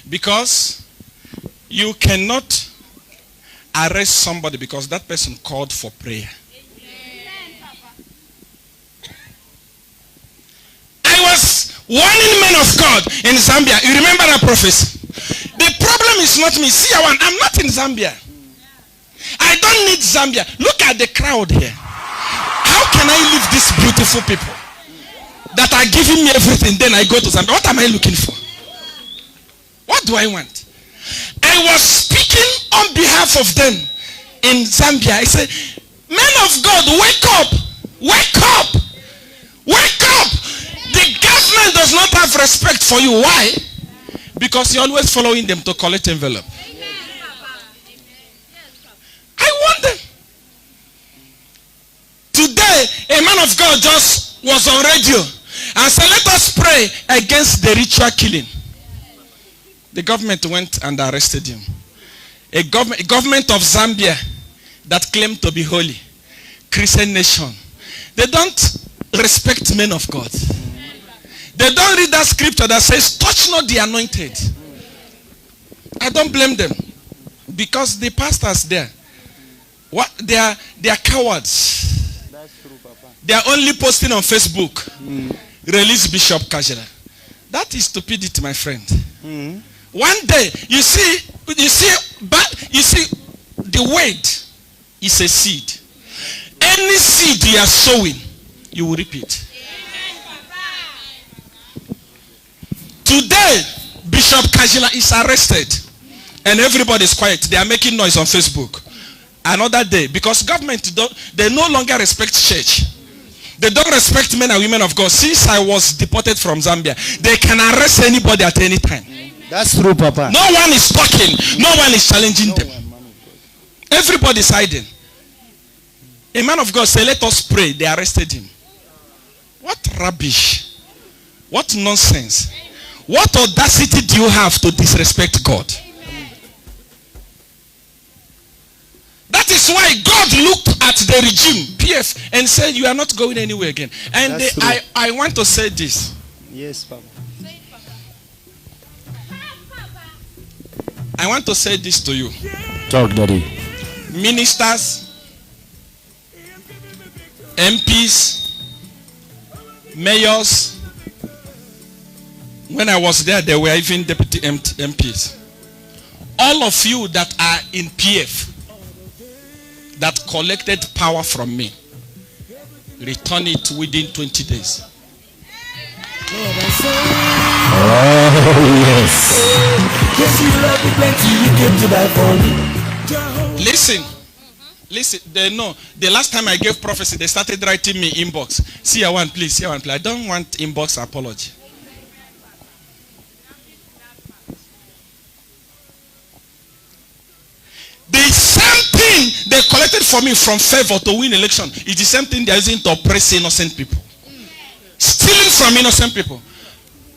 Because you cannot arrest somebody because that person called for prayer. I was warning men of God in Zambia. You remember that prophecy? The problem is not me. See, I'm not in Zambia. I don't need Zambia. Look at the crowd here. How can I leave these beautiful people that are giving me everything, then I go to Zambia? What am I looking for? What do I want? I was speaking on behalf of them in Zambia. I said, men of God, wake up! Wake up! Wake up! The government does not have respect for you. Why? Because you're always following them to collect envelope. I want them. Today, a man of God just was on radio and said, let us pray against the ritual killing. The government went and arrested him. A government of Zambia that claimed to be holy, Christian nation. They don't respect men of God. They don't read that scripture that says, touch not the anointed. I don't blame them. Because the pastors there, they are cowards. That's true, Papa. They are only posting on Facebook. Release Bishop Kajela. That is stupidity, my friend. One day, you see, the word is a seed. Any seed you are sowing, you will reap it. Today, Bishop Kajila is arrested and everybody is quiet. They are making noise on Facebook. Another day, because government they no longer respect church. They don't respect men and women of God. Since I was deported from Zambia, they can arrest anybody at any time. That's true, Papa. No one is talking. No one is challenging them. Everybody is hiding. A man of God said, let us pray. They arrested him. What rubbish. What nonsense. What audacity do you have to disrespect God? That is why God looked at the regime, PF, and said, you are not going anywhere again. And I want to say this. Yes, Papa. I want to say this to you. Talk, Daddy. Ministers, MPs, mayors. When I was there, there were even deputy MPs. All of you that are in PF, that collected power from me, return it within 20 days. Oh, yes. Listen, they know. The last time I gave prophecy, they started writing me inbox. See a one, please. See a one, please. I don't want inbox apology. The same thing they collected for me from favor to win election is the same thing they are using to oppress innocent people. Stealing from innocent people.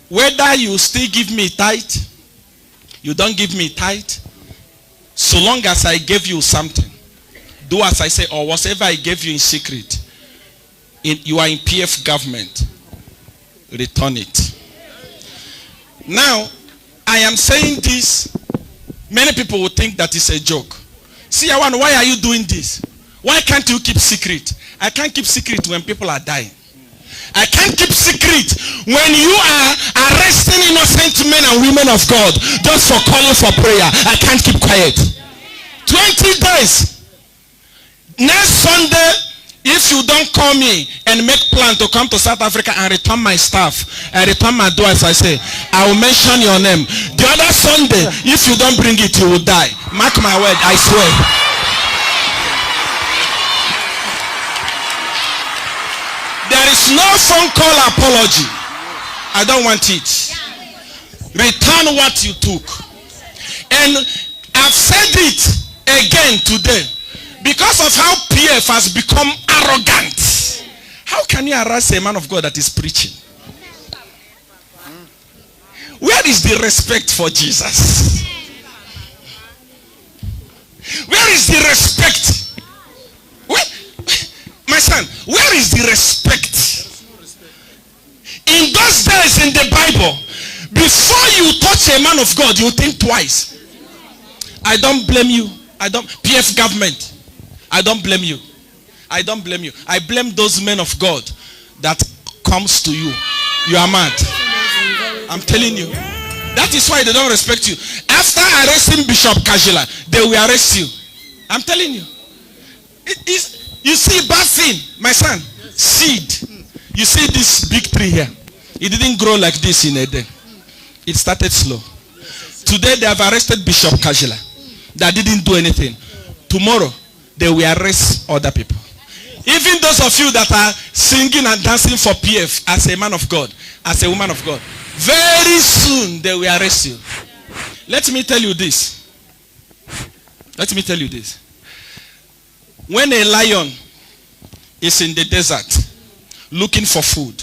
Whether you still give me tithe, you don't give me tithe, so long as I gave you something, do as I say, or whatever I gave you in secret, you are in PF government, return it. Now, I am saying this, many people will think that it's a joke. See, Awan, why are you doing this? Why can't you keep secret? I can't keep secret when people are dying. I can't keep secret when you are arresting innocent men and women of God just for calling for prayer. I can't keep quiet. 20 days. Next Sunday, if you don't call me and make plan to come to South Africa and return my staff and return my door, as I say, I will mention your name. The other Sunday, if you don't bring it, you will die. Mark my word, I swear. There is no phone call apology. I don't want it. Return what you took. And I've said it again today. Because of how PF has become arrogant. How can you harass a man of God that is preaching? Where is the respect for Jesus? Where is the respect? My son, where is the respect? In those days in the Bible, before you touch a man of God, you think twice. I don't blame you. PF government. I don't blame you. I don't blame you. I blame those men of God that comes to you. You are mad. I'm telling you. That is why they don't respect you. After arresting Bishop Kajila, they will arrest you. I'm telling you. You see bad thing, my son. Seed. You see this big tree here. It didn't grow like this in a day. It started slow. Today they have arrested Bishop Kajila. That didn't do anything. Tomorrow they will arrest other people. Even those of you that are singing and dancing for PF as a man of God, as a woman of God, very soon they will arrest you. Let me tell you this. Let me tell you this. When a lion is in the desert looking for food,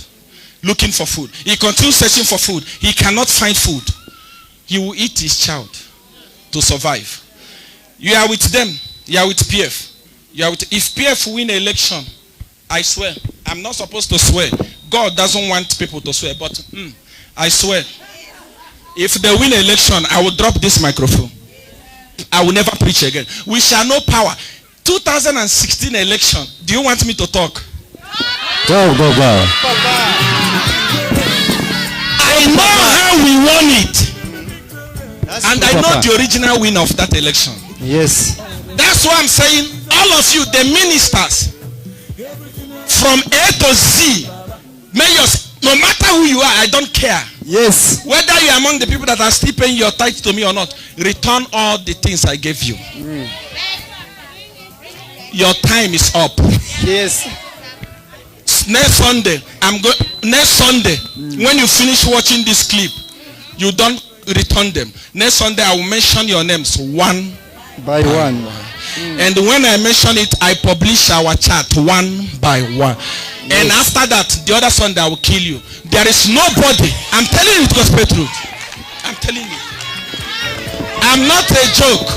he continues searching for food. He cannot find food. He will eat his child to survive. You are with them. You are with PF. If PF win an election, I swear, I'm not supposed to swear. God doesn't want people to swear, but I swear, if they win an election, I will drop this microphone. I will never preach again. We shall know power. 2016 election. Do you want me to talk? Go. I know how we won it. And I know the original winner of that election. Yes. That's why I'm saying, all of you, the ministers, from A to Z, mayors, no matter who you are, I don't care. Yes. Whether you are among the people that are still paying your tithe to me or not, return all the things I gave you. Your time is up. Yes. Next Sunday, when you finish watching this clip, you don't return them. Next Sunday, I will mention your names one by one. And when I mention it, I publish our chat one by one. Yes. And after that, the other Sunday, I will kill you. There is nobody. I'm telling you the gospel truth. I'm telling you. I'm not a joke.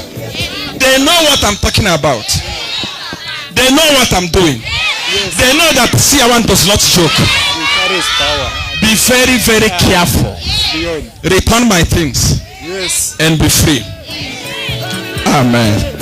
They know what I'm talking about. They know what I'm doing. Yes. They know that CR1 does not joke. Be very, very careful. Return my things. Yes. And be free. Amen.